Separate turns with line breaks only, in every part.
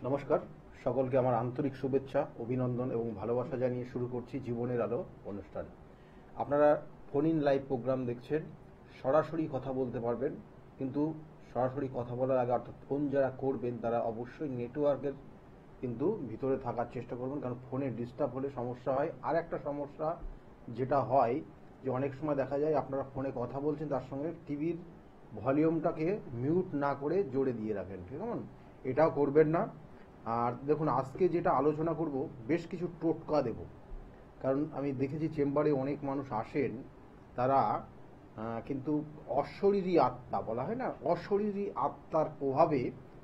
নমস্কার, সকলকে আমার আন্তরিক শুভেচ্ছা, অভিনন্দন এবং ভালোবাসা জানিয়ে শুরু করছি জীবনের আলো অনুষ্ঠান। আপনারা ফোন ইন লাইভ প্রোগ্রাম দেখছেন, সরাসরি কথা বলতে পারবেন, কিন্তু সরাসরি কথা বলার আগে অর্থাৎ ফোন যারা করবেন তারা অবশ্যই নেটওয়ার্কের কিন্তু ভিতরে থাকার চেষ্টা করবেন, কারণ ফোনে ডিস্টার্ব হলে সমস্যা হয়। আর একটা সমস্যা যেটা হয় যে অনেক সময় দেখা যায় আপনারা ফোনে কথা বলছেন, তার সঙ্গে টিভির ভলিউমটাকে মিউট না করে জোরে দিয়ে রাখেন, ঠিক আছে? এটাও করবেন না। আর দেখুন, আজকে যেটা আলোচনা করব বেশ কিছু টোটকা দেব, কারণ আমি দেখেছি চেম্বারে অনেক মানুষ আসেন, তারা কিন্তু অশরীরী আত্মা বলা হয় না, অশরীরী আত্মার প্রভাবে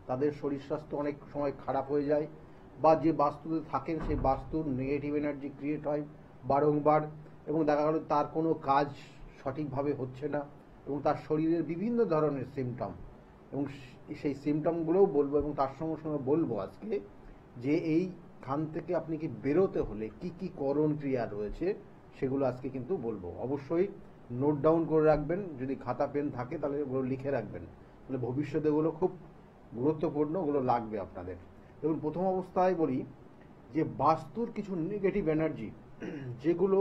তাদের শরীর স্বাস্থ্য অনেক সময় খারাপ হয়ে যায়, বা যে বাস্তুতে থাকেন সেই বাস্তুর নেগেটিভ এনার্জি ক্রিয়েট হয় বারংবার, এবং দেখা গেল তার কোনো কাজ সঠিকভাবে হচ্ছে না, এবং তার শরীরের বিভিন্ন ধরনের সিমটম, এবং সেই সিমটমগুলোও বলবো, এবং তার সঙ্গে সঙ্গে বলবো আজকে যে এইখান থেকে আপনি কি বেরোতে হলে কি কি করণ ক্রিয়া রয়েছে সেগুলো আজকে কিন্তু বলবো। অবশ্যই নোট ডাউন করে রাখবেন, যদি খাতা পেন থাকে তাহলে ওগুলো লিখে রাখবেন, তাহলে ভবিষ্যতে ওগুলো খুব গুরুত্বপূর্ণ, ওগুলো লাগবে আপনাদের। দেখুন, প্রথম অবস্থায় বলি যে বাস্তুর কিছু নেগেটিভ এনার্জি যেগুলো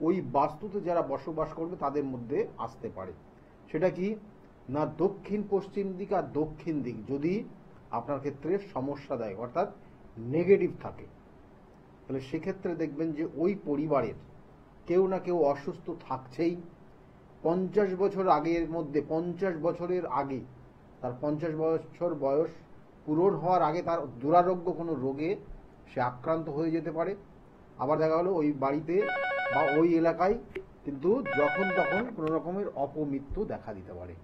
ওই বাস্তুতে যারা বসবাস করবে তাদের মধ্যে আসতে পারে। সেটা কি না, দক্ষিণ পশ্চিম দিক আর দক্ষিণ দিক যদি আপনার ক্ষেত্রে সমস্যা দেয়, অর্থাৎ নেগেটিভ থাকে, তাহলে সেক্ষেত্রে দেখবেন যে ওই পরিবারের কেউ না কেউ অসুস্থ থাকছেই। 50 বছর আগের মধ্যে, 50 বছরের আগে, তার 50 বছর বয়স পূরণ হওয়ার আগে তার দুরারোগ্য কোনো রোগে সে আক্রান্ত হয়ে যেতে পারে। আবার দেখা গেলো ওই বাড়িতে বা ওই এলাকায় কিন্তু যখন তখন কোনো রকমের অপমৃত্যু দেখা দিতে পারে।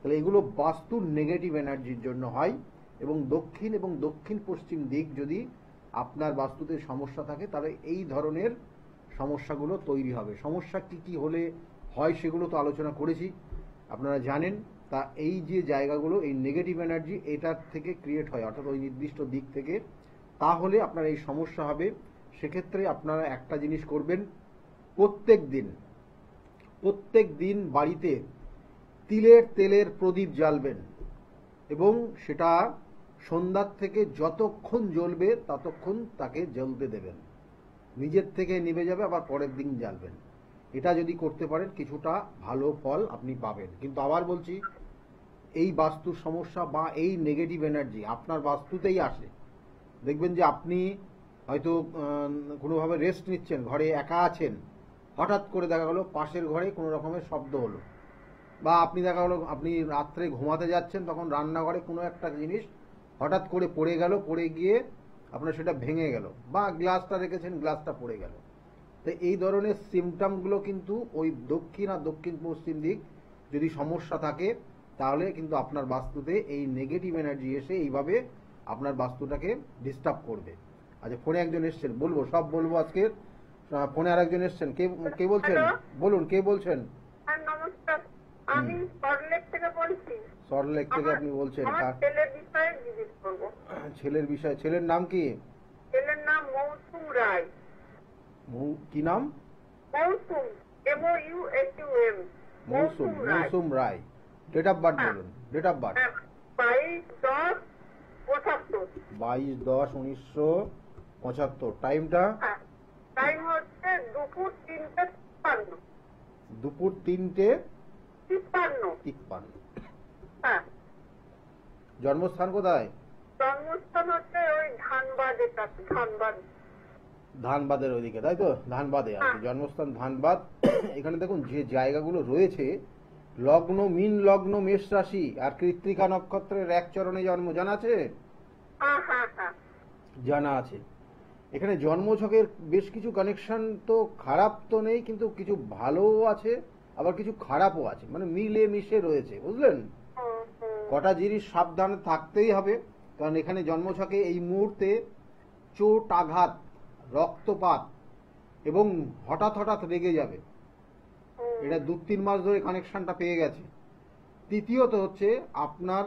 তাহলে এগুলো বাস্তুর নেগেটিভ এনার্জির জন্য হয়, এবং দক্ষিণ পশ্চিম দিক যদি আপনার বাস্তুতে সমস্যা থাকে তাহলে এই ধরনের সমস্যাগুলো তৈরি হবে। সমস্যা কি কি হলে হয় সেগুলো তো আলোচনা করেছি, আপনারা জানেন। তা এই যে জায়গাগুলো, এই নেগেটিভ এনার্জি এটার থেকে ক্রিয়েট হয়, অর্থাৎ ওই নির্দিষ্ট দিক থেকে, তাহলে আপনার এই সমস্যা হবে। সেক্ষেত্রে আপনারা একটা জিনিস করবেন, প্রত্যেক দিন বাড়িতে তিলের তেলের প্রদীপ জ্বালবেন, এবং সেটা সন্ধ্যার থেকে যতক্ষণ জ্বলবে ততক্ষণ তাকে জ্বলতে দেবেন, নিজের থেকে নিভে যাবে, আবার পরের দিন জ্বালবেন। এটা যদি করতে পারেন কিছুটা ভালো ফল আপনি পাবেন। কিন্তু আবার বলছি, এই বাস্তুর সমস্যা বা এই নেগেটিভ এনার্জি আপনার বাস্তুতেই আসে। দেখবেন যে আপনি হয়তো কোনোভাবে রেস্ট নিচ্ছেন, ঘরে একা আছেন, হঠাৎ করে দেখা গেলো পাশের ঘরে কোনো রকমের শব্দ হলো, বা আপনি দেখা গেলো আপনি রাত্রে ঘুমাতে যাচ্ছেন, তখন রান্নাঘরে কোনো একটা জিনিস হঠাৎ করে পড়ে গেল, পড়ে গিয়ে আপনার সেটা ভেঙে গেল, বা গ্লাসটা রেখেছেন গ্লাসটা পড়ে গেল। তো এই ধরনের সিমটমগুলো কিন্তু ওই দক্ষিণ আর দক্ষিণ পশ্চিম দিক যদি সমস্যা থাকে, তাহলে কিন্তু আপনার বাস্তুতে এই নেগেটিভ এনার্জি এসে এইভাবে আপনার বাস্তুটাকে ডিস্টার্ব করবে। আচ্ছা, ফোনে একজন এসছেন, বলবো সব বলবো আজকে। ফোনে আরেকজন এসছেন, কে কে বলছেন? বলুন, কে বলছেন?
নমস্কার, আমি সল্টলেক থেকে বলছি।
সল্টলেক থেকে আপনি বলছেন?
আমার ছেলের বিষয়ে জিজ্ঞেস করবো।
ছেলের বিষয়? ছেলের নাম কি?
ছেলের নাম মৌসুম রায়।
কি নাম?
মৌসুম, MOUSUM।
মৌসুম রায়। ডেট অফ বার্থ বলুন, ডেট অফ বার্থ।
22/10/75।
22/10/1975। টাইমটা?
টাইম হচ্ছে দুপুর 3:53।
দুপুর 3:53।
হ্যাঁ।
জন্মস্থান কোথায়?
জন্মস্থান হচ্ছে ওই ধানবাদে,
ধানবাদের ওইদিকে, তাই তো? ধানবাদে আর কি জন্মস্থান, ধানবাদ। এখানে দেখুন যে জায়গাগুলো রয়েছে, লগ্ন, মীন লগ্ন, মেষ রাশি আর কৃত্তিকা নক্ষত্রের এক চরণে জন্ম, জানা আছে? জানা আছে। এখানে জন্মছকের বেশ কিছু কানেকশন তো খারাপ তো নেই, কিন্তু কিছু ভালোও আছে, আবার কিছু খারাপও আছে, মানে মিলে মিশে রয়েছে, বুঝলেন? কটা জিনিস সাবধানে থাকতেই হবে, কারণ এখানে জন্মছকে এই মুহূর্তে চোট, আঘাত, রক্তপাত এবং হঠাৎ হঠাৎ রেগে যাবে, এটা 2-3 মাস ধরে কানেকশনটা পেয়ে গেছে। তৃতীয়ত হচ্ছে আপনার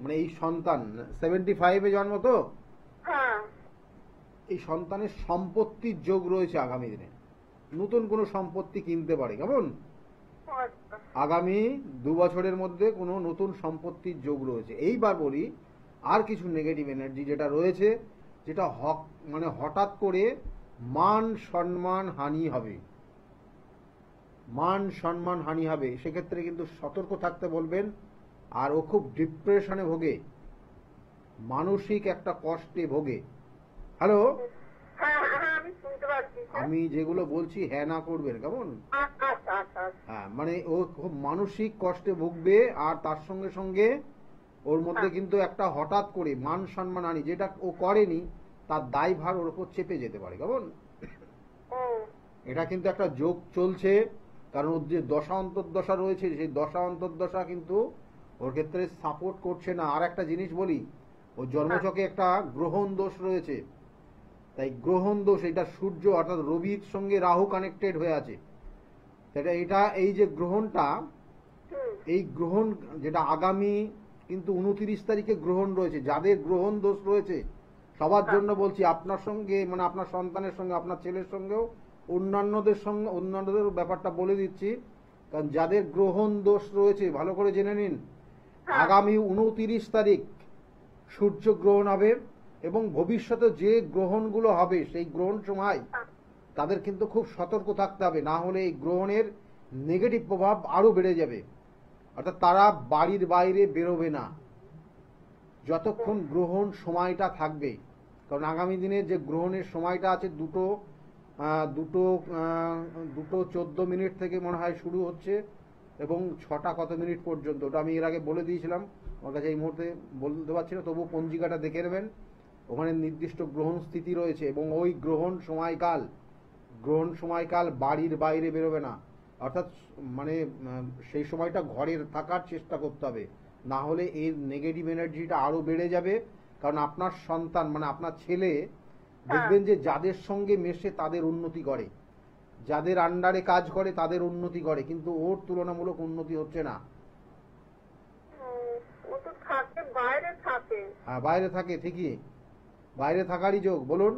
মানে এই সন্তান 75-এ জন্ম, তো এই সন্তানের সম্পত্তির যোগ রয়েছে আগামী দিনে, নতুন কোনো সম্পত্তি কিনতে পারে, কেমন? আগামী 2 বছরের মধ্যে কোনো নতুন সম্পত্তির যোগ রয়েছে। এইবার বলি, আর কিছু নেগেটিভ এনার্জি যেটা রয়েছে, যেটা মানে হঠাৎ করে মান সম্মান হানি হবে, মান সম্মান হানি হবে, সেক্ষেত্রে কিন্তু সতর্ক থাকতে বলবেন। আর ও খুব ডিপ্রেশনে ভোগে, মানসিক একটা কষ্টে ভোগে। হ্যালো,
হ্যাঁ হ্যাঁ আমি শুনতে পাচ্ছি স্যার।
আমি যেগুলো বলছি হ্যাঁ না করবেন, কেমন?
আচ্ছা আচ্ছা আচ্ছা আচ্ছা।
হ্যাঁ, মানে ও খুব মানসিক কষ্টে ভুগবে, আর তার সঙ্গে সঙ্গে ওর মধ্যে কিন্তু একটা হঠাৎ করে মান সম্মান হানি, যেটা ও করেনি তার দায়ভার ওর উপর চেপে যেতে পারে, কেমন?
ও
এটা কিন্তু একটা যোগ চলছে, কারণ ওর যে দশা অন্তর্দশা রয়েছে, সেই দশা অন্তর্দশা কিন্তু ওর ক্ষেত্রে সাপোর্ট করছে না। আর একটা জিনিস বলি, ওর জন্মছকে একটা গ্রহণ দোষ রয়েছে, তাই গ্রহণ দোষ, এটা সূর্য অর্থাৎ রবির সঙ্গে রাহু কানেক্টেড হয়ে আছে। এটা এই যে গ্রহণটা,
হুম
এই গ্রহণ যেটা আগামী কিন্তু 29 তারিখে গ্রহণ রয়েছে, যাদের গ্রহণ দোষ রয়েছে সবার জন্য বলছি, আপনার সঙ্গে মানে আপনার সন্তানের সঙ্গে, আপনার ছেলের সঙ্গেও, অন্যান্যদের ব্যাপারটা বলে দিচ্ছি, কারণ যাদের গ্রহণ দোষ রয়েছে ভালো করে জেনে নিন। আগামী 29 তারিখ সূর্য গ্রহণ হবে, এবং ভবিষ্যতে যে গ্রহণগুলো হবে সেই গ্রহণ সময় তাদের কিন্তু খুব সতর্ক থাকতে হবে, না হলে এই গ্রহণের নেগেটিভ প্রভাব আরো বেড়ে যাবে। অর্থাৎ তারা বাড়ির বাইরে বেরোবে না যতক্ষণ গ্রহণ সময়টা থাকবে, কারণ আগামী দিনে যে গ্রহণের সময়টা আছে দুটো 14 থেকে মনে হয় শুরু হচ্ছে, এবং 6টা কত মিনিট পর্যন্ত, ওটা আমি এর আগে বলে দিয়েছিলাম, আমার কাছে এই মুহূর্তে বলতে পারছি না, তবু পঞ্জিকাটা দেখে নেবেন, ওখানে নির্দিষ্ট গ্রহণ স্থিতি রয়েছে, এবং ওই গ্রহণ সময়কাল বাড়ির বাইরে বেরোবে না, অর্থাৎ মানে সেই সময়টা ঘরের থাকার চেষ্টা করতে হবে, না হলে এর নেগেটিভ এনার্জিটা আরো বেড়ে যাবে। কারণ আপনার সন্তান মানে আপনার ছেলে দেখবেন যে যাদের সঙ্গে মেশে তাদের উন্নতি করে, যাদের আন্ডারে কাজ করে তাদের উন্নতি করে, কিন্তু ওর তুলনামূলক উন্নতি হচ্ছে না।
ও তো থাকে, বাইরে থাকে।
হ্যাঁ, বাইরে থাকে ঠিকই, বাইরে থাকারই যোগ, বলুন।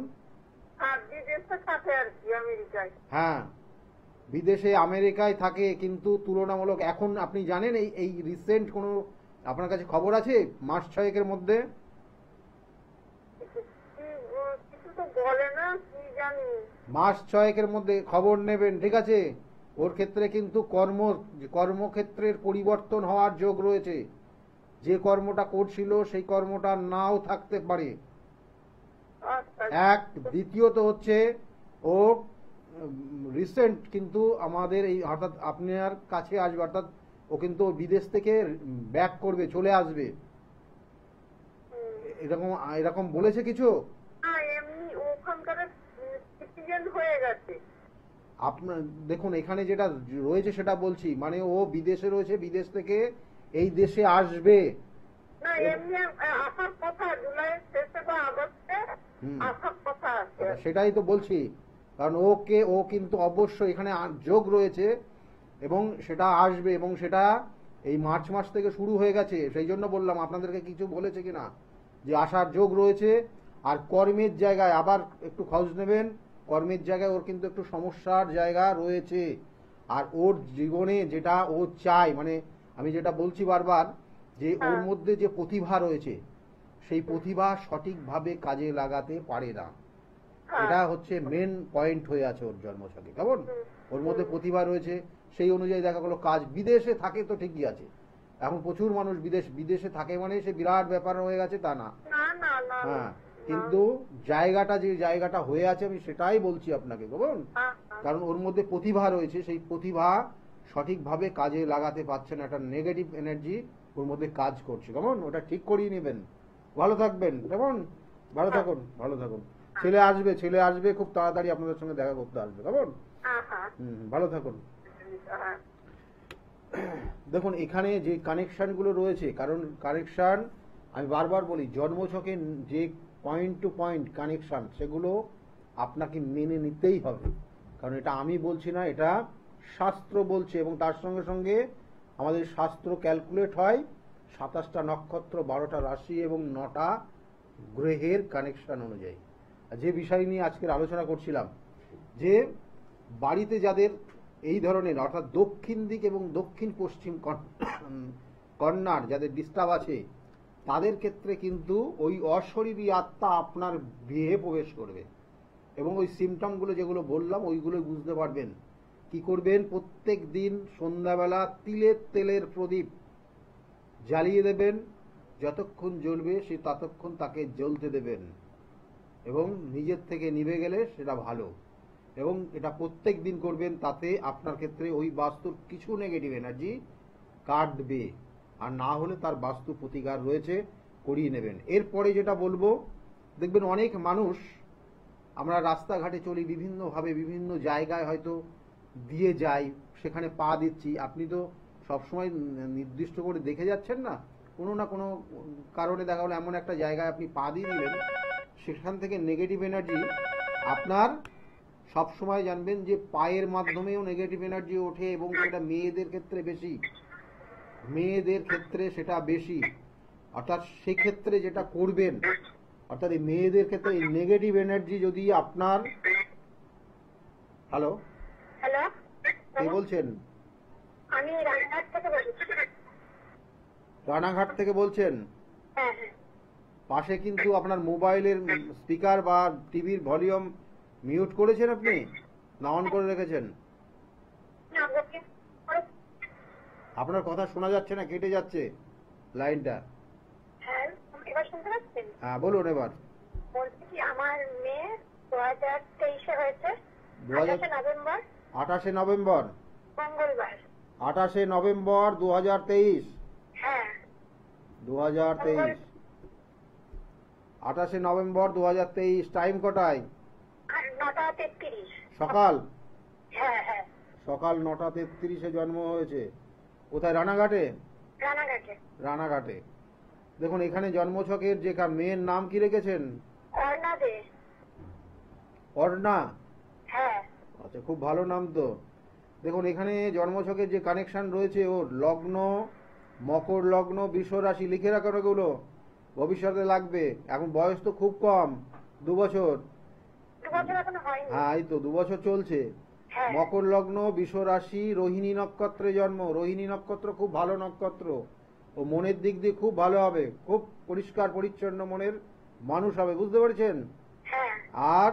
আর বিদেশে থাকে আর কি, আমেরিকায়।
হ্যাঁ, বিদেশে আমেরিকায় থাকে, কিন্তু তুলনামূলক এখন আপনি জানেন এই রিসেন্ট কোনো আপনার কাছে খবর আছে মাস 6 মধ্যে?
কিছু তো বলে না, কি জানি।
মাস 6 মধ্যে খবর নেবেন, ঠিক আছে? ওর ক্ষেত্রে কিন্তু কর্মক্ষেত্রের পরিবর্তন হওয়ার যোগ রয়েছে, যে কর্মটা করছিল সেই কর্মটা নাও থাকতে পারে।
আচ্ছা
এক, দ্বিতীয়ত হচ্ছে ও রিসেন্ট কিন্তু আমাদের এই অর্থাৎ আপনার কাছে আসবে, অর্থাৎ ও কিন্তু বিদেশ থেকে ব্যাক করবে, চলে আসবে, এরকম এরকম বলেছে কিছু?
এমনি ওখানকার সিটিজেন হয়ে গেছে।
আপনার দেখুন এখানে যেটা রয়েছে সেটা বলছি, মানে ও বিদেশে রয়েছে, বিদেশ থেকে এই দেশে আসবে।
না এমনি আসার কথা, জুলাইয়ের শেষে বা আগস্টে আসার কথা আছে।
সেটাই তো বলছি, কারণ ও কিন্তু অবশ্যই এখানে যোগ রয়েছে, এবং সেটা আসবে, এবং সেটা এই মার্চ মাস থেকে শুরু হয়ে গেছে। সেই জন্য বললাম আপনাদেরকে, কিছু বলেছে কিনা যে আসার যোগ রয়েছে। আর কর্মের জায়গায় আবার একটু খোঁজ নেবেন, কর্মের জায়গায় ওর কিন্তু একটু সমস্যার জায়গা রয়েছে। আর ওর জীবনে যেটা ও চায়, মানে আমি যেটা বলছি বারবার, যে ওর মধ্যে যে প্রতিভা রয়েছে সেই প্রতিভা সঠিকভাবে কাজে লাগাতে পারে না, এটা হচ্ছে মেন পয়েন্ট হয়ে আছে ওর জন্মছকে, কেমন? ওর মধ্যে প্রতিভা রয়েছে, সেই অনুযায়ী দেখা গেলো কাজ, বিদেশে থাকে তো ঠিকই আছে, এখন প্রচুর মানুষ বিদেশে থাকে মানে সে বিরাট ব্যাপার হয়ে গেছে তা না। হ্যাঁ, কিন্তু যে জায়গাটা হয়ে আছে আমি সেটাই বলছি আপনাকে, কেমন? কারণ ওর মধ্যে প্রতিভা রয়েছে, সেই প্রতিভা সঠিকভাবে কাজে লাগাতে পারছে না, একটা নেগেটিভ এনার্জি ওর মধ্যে কাজ করছে, কেমন? ওটা ঠিক করিয়ে নেবেন। ভালো থাকবেন, কেমন? ভালো থাকুন। ছেলে আসবে খুব তাড়াতাড়ি আপনাদের সঙ্গে দেখা করতে আসবে, কেমন? ভালো থাকুন। দেখুন এখানে যে কানেকশন গুলো রয়েছে, কারণ কানেকশন আমি বারবার বলি, জন্মছকে যে পয়েন্ট টু পয়েন্ট কানেকশন সেগুলো আপনাকে মেনে নিতেই হবে, কারণ এটা আমি বলছি না, এটা শাস্ত্র বলছে, এবং তার সঙ্গে সঙ্গে আমাদের শাস্ত্র ক্যালকুলেট হয় 27টা নক্ষত্র, 12টা রাশি এবং 9টা গ্রহের কানেকশন অনুযায়ী। যে বিষয় নিয়ে আজকের আলোচনা করছিলাম, যে বাড়িতে যাদের এই ধরনের অর্থাৎ দক্ষিণ দিক এবং দক্ষিণ পশ্চিম কর্নার যাদের ডিস্টার্ব আছে, তাদের ক্ষেত্রে কিন্তু ওই অশরীরী আত্মা আপনার দেহে প্রবেশ করবে এবং ওই সিমটমগুলো যেগুলো বললাম ওইগুলো বুঝতে পারবেন। কি করবেন, প্রত্যেক দিন সন্ধ্যাবেলা তিলের তেলের প্রদীপ জ্বালিয়ে দেবেন, যতক্ষণ জ্বলবে সে ততক্ষণ তাকে জ্বলতে দেবেন এবং নিজের থেকে নিভে গেলে সেটা ভালো। এবং এটা প্রত্যেক দিন করবেন, তাতে আপনার ক্ষেত্রে ওই বাস্তুর কিছু নেগেটিভ এনার্জি কাটবে, আর না হলে তার বাস্তু প্রতিকার রয়েছে, করিয়ে নেবেন। এরপরে যেটা বলবো, দেখবেন অনেক মানুষ আমরা রাস্তাঘাটে চলি, বিভিন্নভাবে বিভিন্ন জায়গায় হয়তো দিয়ে যাই, সেখানে পা দিচ্ছি। আপনি তো সবসময় নির্দিষ্ট করে দেখে যাচ্ছেন না, কোনো না কোনো কারণে দেখা হলো এমন একটা জায়গায় আপনি পা দিয়ে দিলেন, সেখান থেকে নেগেটিভ এনার্জি আপনার সবসময় জানবেন যে পায়ের মাধ্যমেও নেগেটিভ এনার্জি ওঠে এবং সেটা মেয়েদের ক্ষেত্রে বেশি, মেয়েদের ক্ষেত্রে সেটা বেশি। অর্থাৎ সেক্ষেত্রে যেটা করবেন, অর্থাৎ এই মেয়েদের ক্ষেত্রে এই নেগেটিভ এনার্জি যদি আপনার, হ্যালো
হ্যালো,
কে বলছেন?
আমি রানাঘাট থেকে বলছি।
রানাঘাট থেকে বলছেন?
হ্যাঁ হ্যাঁ।
পাশে কিন্তু আপনার মোবাইলের স্পিকার বা টিভির ভলিউম মিউট করেছেন আপনি না অন করে রেখেছেন?
না, বলছি,
আপনার কথা শোনা যাচ্ছে না, কেটে যাচ্ছে লাইনটা।
হ্যাঁ, এবার শুনতে পাচ্ছেন?
হ্যাঁ বলুন এবার।
বলছি কি, আমার মেয়ে 2023-এ হয়েছে, 28শে নভেম্বর,
28শে নভেম্বর,
মঙ্গলবার।
28শে নভেম্বর 2023।
হ্যাঁ,
2023, 28শে নভেম্বর 2023। টাইম কটায়?
আর 9:33।
সকাল?
হ্যাঁ হ্যাঁ,
সকাল 9:33-এ জন্ম হয়েছে। কোথায়? রানাঘাটে?
রানাঘাটে।
রানাঘাটে। দেখুন এখানে জন্মছকের যে মেয়ের নাম কি রেখেছেন?
অর্ণা দে।
অর্ণা?
হ্যাঁ।
আচ্ছা, খুব ভালো নাম তো। দেখুন এখানে জন্মছকের যে কানেকশন রয়েছে, ওর লগ্ন মকর লগ্ন, বৃষ রাশি, লিখে রাখো এগুলো, ভবিষ্যতে লাগবে। এখন বয়স তো খুব কম, 2 বছর।
2 বছর এখনো হয়নি।
হ্যাঁ এই তো 2 বছর চলছে।
হ্যাঁ।
মকর লগ্ন, বৃষ রাশি, রোহিণী নক্ষত্রে জন্ম। রোহিণী নক্ষত্র খুব ভালো নক্ষত্র, ও মনের দিক দিয়ে খুব ভালো হবে, খুব পরিষ্কার পরিচ্ছন্ন মনের মানুষ হবে, বুঝতে পেরেছেন?
হ্যাঁ।
আর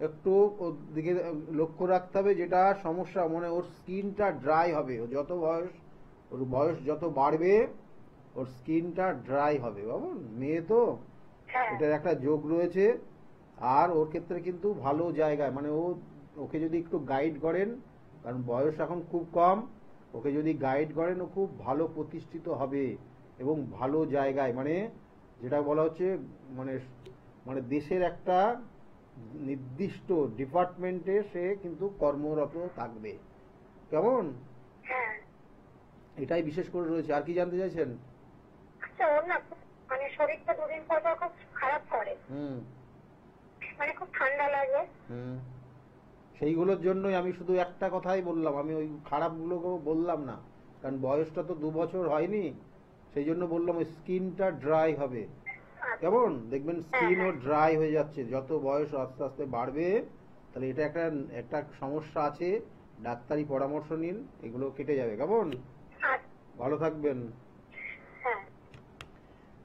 একটু ওর দিকে লক্ষ্য রাখতে হবে, যেটা সমস্যা, মানে ওর স্কিনটা ড্রাই হবে। ও যত ওর বয়স যত বাড়বে ওর স্কিনটা ড্রাই হবে। বাবু মেয়ে তো,
হ্যাঁ।
এটার একটা যোগ রয়েছে। আর ওর ক্ষেত্রে কিন্তু ভালো জায়গায়, মানে ওকে যদি একটু গাইড করেন, কারণ বয়স এখন খুব কম, ওকে যদি গাইড করেন ও খুব ভালো প্রতিষ্ঠিত হবে এবং ভালো জায়গায়, মানে যেটা বলা হচ্ছে মানে মানে দেশের একটা নির্দিষ্ট ডিপার্টমেন্টে সে কিন্তু কর্মরত থাকবে। কেমন?
হ্যাঁ।
এটাই বিশেষ করে রয়েছে। আর কি জানতে চাইছেন?
আচ্ছা, ওর না মানে শরীরটা 2 দিন পর পর খুব খারাপ করে, মানে খুব ঠান্ডা লাগে।
সেইগুলোর জন্যই আমি শুধু একটা কথাই বললাম, আমি ওই খারাপগুলোকেও বললাম না, কারণ বয়সটা তো 2 বছর হয়নি, সেই জন্য বললাম ওই স্কিনটা ড্রাই হবে। কেমন? দেখবেন স্কিনও ড্রাই হয়ে যাচ্ছে যত বয়স আস্তে আস্তে বাড়বে। তাহলে এটা একটা একটা সমস্যা আছে, ডাক্তারি পরামর্শ নিন, এগুলো কেটে যাবে। কেমন? ভালো থাকবেন।
হ্যাঁ।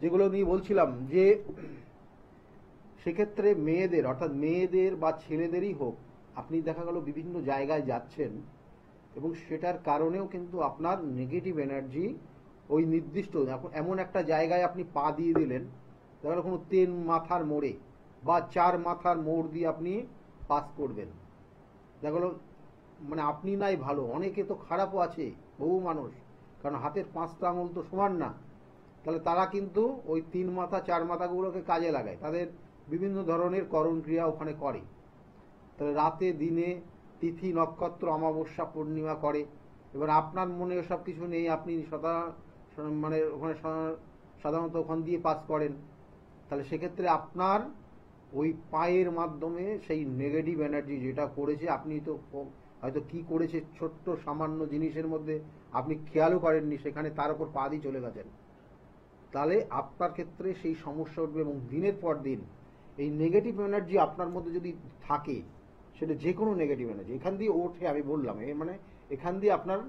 যেগুলো নিয়ে বলছিলাম, যে সেক্ষেত্রে মেয়েদের, অর্থাৎ মেয়েদের বা ছেলেদেরই হোক, আপনি দেখা গেল বিভিন্ন জায়গায় যাচ্ছেন এবং সেটার কারণেও কিন্তু আপনার নেগেটিভ এনার্জি ওই নির্দিষ্ট এমন একটা জায়গায় আপনি পা দিয়ে দিলেন, দেখা গেল কোনো 3 মাথার মোড়ে বা 4 মাথার মোড় দিয়ে আপনি পাস করবেন, দেখা গেল মানে আপনি নাই ভালো, অনেকে তো খারাপও আছে, বহু মানুষ, কারণ হাতের 5টা আঙুল তো সমান না। তাহলে তারা কিন্তু ওই 3 মাথা 4 মাথাগুলোকে কাজে লাগায়, তাদের বিভিন্ন ধরনের করণ ক্রিয়া ওখানে করে। তাহলে রাতে দিনে তিথি নক্ষত্র অমাবস্যা পূর্ণিমা করে। এবার আপনার মনে সব কিছু নেই, আপনি মানে ওখানে সাধারণত ওখান দিয়ে পাস করেন, তাহলে সেক্ষেত্রে আপনার ওই পায়ের মাধ্যমে সেই নেগেটিভ এনার্জি যেটা করেছে, আপনি তো হয়তো কি করেছে ছোট্ট সামান্য জিনিসের মধ্যে আপনি খেয়ালও করেননি, সেখানে তার উপর পা দিয়ে চলে গেছেন, তাহলে আপনার ক্ষেত্রে সেই সমস্যা উঠবে। এবং দিনের পর দিন এই নেগেটিভ এনার্জি আপনার মধ্যে যদি থাকে, সেটা যে কোনো নেগেটিভ এনার্জি এখান দিয়ে ওঠে, আমি বললাম মানে এখান দিয়ে আপনার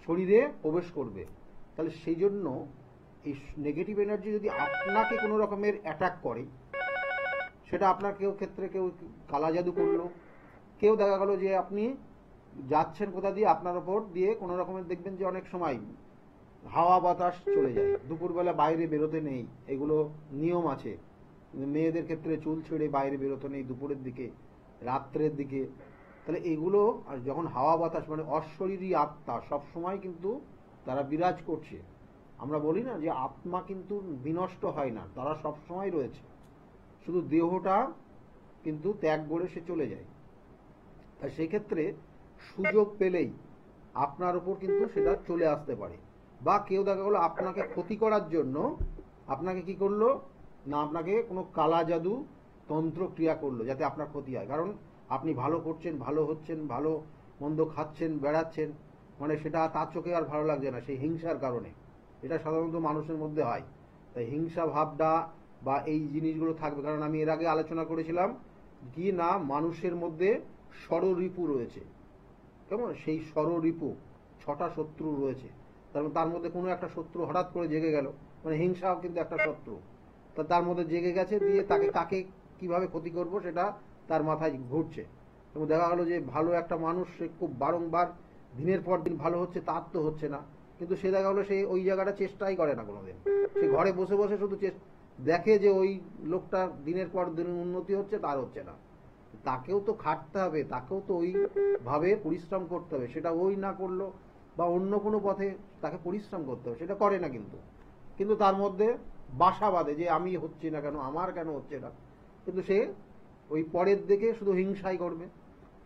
শরীরে প্রবেশ করবে। তাহলে সেই জন্য এই নেগেটিভ এনার্জি যদি আপনাকে কোনো রকমের অ্যাটাক করে, সেটা আপনার ক্ষেত্রে কেউ কালা জাদু করলো, কেউ দেখা গেল যে আপনি যাচ্ছেন কোথা দিয়ে, আপনার ওপর দিয়ে কোনো রকমের দেখবেন যে অনেক সময় হাওয়া বাতাস চলে যায়, দুপুরবেলা বাইরে বেরোতে নেই, এগুলো নিয়ম আছে। মেয়েদের ক্ষেত্রে চুল ছেড়ে বাইরে বেরোতে নেই দুপুরের দিকে, রাত্রের দিকে। তাহলে এগুলো আর যখন হাওয়া বাতাস মানে অশরীরী আত্মা সবসময় কিন্তু তারা বিরাজ করছে। আমরা বলি না যে আত্মা কিন্তু বিনষ্ট হয় না, তারা সবসময় রয়েছে, শুধু দেহটা কিন্তু ত্যাগ করে সে চলে যায়। তাই সেক্ষেত্রে সুযোগ পেলেই আপনার উপর কিন্তু সেটা চলে আসতে পারে। বা কেউ দেখা গেলো আপনাকে ক্ষতি করার জন্য আপনাকে কি করলো না, আপনাকে কোনো কালা জাদু তন্ত্র ক্রিয়া করলো যাতে আপনার ক্ষতি হয়। কারণ আপনি ভালো করছেন, ভালো হচ্ছেন, ভালো মন্দ খাচ্ছেন, বেড়াচ্ছেন, মানে সেটা তার চোখে আর ভালো লাগছে না, সেই হিংসার কারণে। এটা সাধারণত মানুষের মধ্যে হয়। তাই হিংসা ভাবটা বা এই জিনিসগুলো থাকবে। কারণ আমি এর আগে আলোচনা করেছিলাম কি না, মানুষের মধ্যে ষড়রিপু রয়েছে, কেমন, সেই ষড়রিপু 6টা শত্রু রয়েছে। তার মধ্যে কোনো একটা শত্রু হঠাৎ করে জেগে গেল, মানে হিংসাও কিন্তু একটা শত্রু, তার মধ্যে জেগে গেছে, দিয়ে তাকে কাকে কিভাবে ক্ষতি করব সেটা তার মাথায় ঘুরছে। এবং দেখা গেল যে ভালো একটা মানুষ, সে খুব বারংবার দিনের পর দিন ভালো হচ্ছে, তার তো হচ্ছে না, কিন্তু সে দেখা গেলো সে ওই জায়গাটা চেষ্টাই করে না কোনোদিন। সে ঘরে বসে বসে শুধু দেখে যে ওই লোকটা দিনের পর দিন উন্নতি হচ্ছে, তার হচ্ছে না। তাকেও তো খাটতে হবে, তাকেও তো ওইভাবে পরিশ্রম করতে হবে। সেটা ওই না করলো বা অন্য কোনো পথে তাকে পরিশ্রম করতে হবে, সেটা করে না। কিন্তু তার মধ্যে বাসা বাঁধে যে আমি হচ্ছি না কেন, আমার কেন হচ্ছে না, কিন্তু সে ওই পরের দিকে শুধু হিংসাই করবে।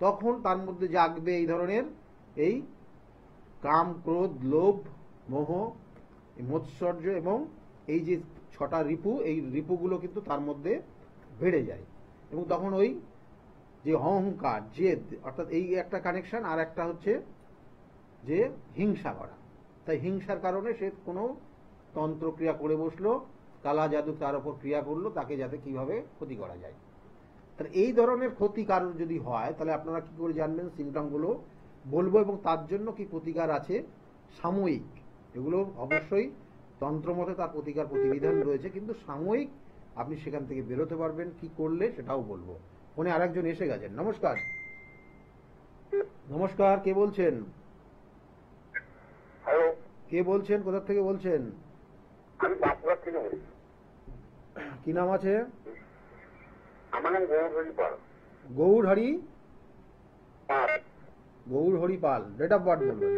তখন তার মধ্যে জাগবে এই ধরনের এই কাম, ক্রোধ, লোভ, মোহ, মৎসর্য এবং এই যে 6টা রিপু, এই রিপুগুলো কিন্তু তার মধ্যে বেড়ে যায়। এবং তখন ওই যে অহংকার, জেদ, অর্থাৎ এই একটা কানেকশন, আর একটা হচ্ছে যে হিংসা করা। তাই হিংসার কারণে সে কোনো তন্ত্রক্রিয়া করে বসলো, কালা জাদু তার উপর ক্রিয়া করলো, তাকে যাতে কিভাবে ক্ষতি করা যায়। তাহলে এই ধরনের ক্ষতি কারোর যদি হয়, তাহলে আপনারা কি করে জানবেন? সিমটমগুলো বলবো এবং তার জন্য কি প্রতিকার আছে সাময়িক, এগুলো অবশ্যই তন্ত্রমতে তার প্রতিকার প্রতিবিধান রয়েছে, কিন্তু সাময়িক আপনি সেখান থেকে বেরোতে পারবেন কি করলে সেটাও বলবো। ফোনে আরেকজন এসে গেছেন। নমস্কার। নমস্কার, কে বলছেন?
হ্যালো,
কে বলছেন, কোথা থেকে বলছেন?
আমি বাঁকুড়া থেকে বলছি।
কি নাম আছে?
আমার নাম গৌরহরি পাল।
গৌরহরি
পাল।
গৌরহরি পাল। ডেট অফ বার্থ বলবেন।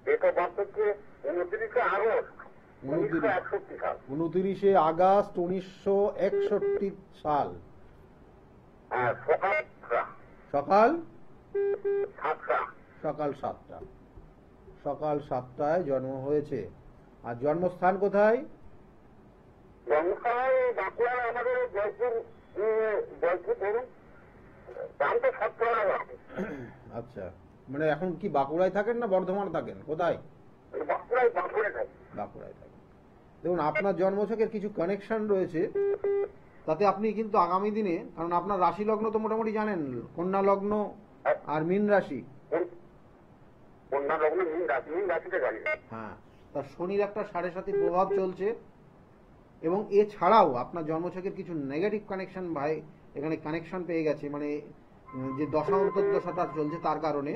ডেট অফ বার্থ হচ্ছে 29 আগস্ট 1961 সাল।
29 আগস্ট 1961 সাল।
হ্যাঁ,
সকাল
7টা।
সকাল 7টা। সকাল 7টায় জন্ম হয়েছে। আর জন্মস্থান কোথায়?
জন্মস্থান বাঁকুড়ার আমাদের জয়পুর ধরুন, গ্রামটা সবচেয়ে গ্রাম।
আচ্ছা, মানে এখন কি বাঁকুড়ায় থাকেন না বর্ধমান থাকেন, কোথায়?
বাঁকুড়ায় থাকে।
বাঁকুড়ায় থাকেন। দেখুন, আপনার জন্মছকের কিছু কানেকশন রয়েছে, তাতে আপনি কিন্তু আগামী দিনে, কারণ আপনার রাশি লগ্ন তো মোটামুটি জানেন, কন্যা লগ্ন আর মীন রাশি।
কন্যা লগ্ন মীন রাশিতে জানি।
হ্যাঁ, তার শনির একটা 7.5 প্রভাব চলছে। এবং এছাড়াও আপনার জন্মছকের কিছু নেগেটিভ কানেকশন ভাই এখানে কানেকশন পেয়ে গেছে, মানে যে দশা অন্তর্দশাটা চলছে তার কারণে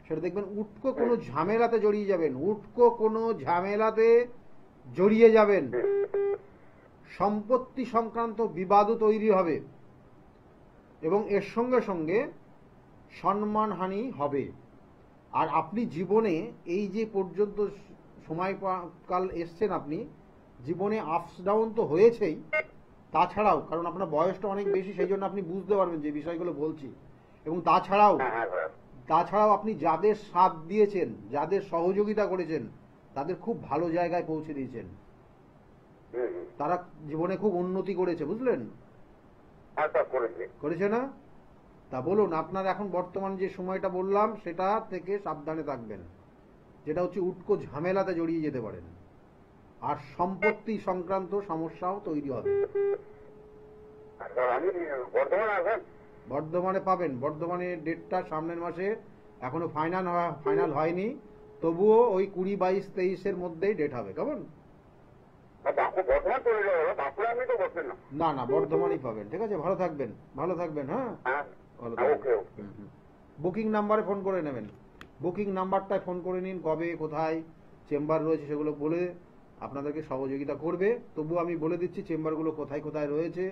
সেটা দেখবেন উটকো কোনো ঝামেলাতে জড়িয়ে যাবেন, উটকো কোনো ঝামেলাতে জড়িয়ে যাবেন, সম্পত্তি সংক্রান্ত বিবাদও তৈরি হবে এবং এর সঙ্গে সঙ্গে সম্মানহানি হবে। আর আপনি জীবনে এই যে পর্যন্ত সময়কাল এসছেন, আপনি জীবনে আপস ডাউন তো হয়েছেই, তাছাড়াও কারণ আপনার বয়সটা অনেক বেশি, সেই জন্য আপনি বুঝতে পারবেন যে বিষয়গুলো বলছি। এবং তাছাড়াও আপনি যাদের সাথ দিয়েছেন, যাদের সহযোগিতা করেছেন, তাদের খুব ভালো জায়গায় পৌঁছে দিয়েছেন, তারা জীবনে খুব উন্নতি করেছে, বুঝলেন? করেছে না? তা বলুন, আপনার এখন বর্তমান যে সময়টা বললাম সেটা থেকে সাবধানে থাকবেন, যেটা হচ্ছে উটকো ঝামেলাতে জড়িয়ে যেতে পারেন, আর সম্পত্তি সংক্রান্ত সমস্যাও তৈরি হবে। বর্ধমানে পাবেন, বর্ধমানের ডেটটা সামনের মাসে এখনো ফাইনাল হয়নি, তবুও ওই 20, 22, 23-এর মধ্যেই ডেট হবে। কেমন?
বর্ধমান চলে যাবে, বাঁকুড়া আমি তো বসবেন না।
না না, বর্ধমানই পাবেন। ঠিক আছে, ভালো থাকবেন, ভালো থাকবেন। হ্যাঁ,
হ্যাঁ,
ভালো
ওকে
থাকবেন।
ওকে।
বুকিং নাম্বারে ফোন করে নেবেন, বুকিং নাম্বারটায় ফোন করে নিন, কবে কোথায় চেম্বার রয়েছে সেগুলো বলে আপনাদেরকে সহযোগিতা করবে। তবু আমি বলে দিচ্ছি চেম্বারগুলো কোথায় কোথায় রয়েছে।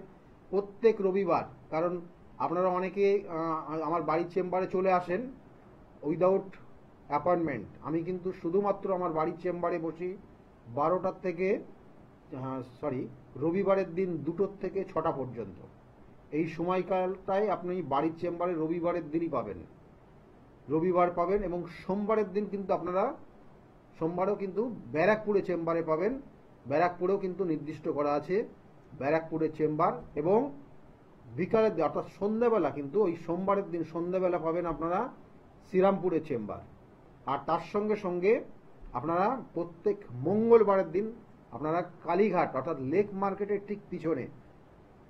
প্রত্যেক রবিবার, কারণ আপনারা অনেকে আমার বাড়ির চেম্বারে চলে আসেন উইদাউট অ্যাপয়েন্টমেন্ট। আমি কিন্তু শুধুমাত্র আমার বাড়ির চেম্বারে বসি 12টার থেকে রবিবারের দিন 2টোর থেকে 6টা পর্যন্ত। এই সময়কালটাই আপনি বাড়ির চেম্বারে রবিবারের দিনই পাবেন, রবিবার পাবেন। এবং সোমবারের দিন কিন্তু আপনারা সোমবারেও কিন্তু ব্যারাকপুরে চেম্বারে পাবেন। ব্যারাকপুরেও কিন্তু নির্দিষ্ট করা আছে ব্যারাকপুরের চেম্বার। এবং বিকালের দিন অর্থাৎ সন্ধ্যাবেলা কিন্তু ওই সোমবারের দিন সন্ধ্যাবেলা পাবেন আপনারা শ্রীরামপুরের চেম্বার। আর তার সঙ্গে সঙ্গে আপনারা প্রত্যেক মঙ্গলবারের দিন আপনারা কালীঘাট অর্থাৎ লেক মার্কেটের ঠিক পিছনে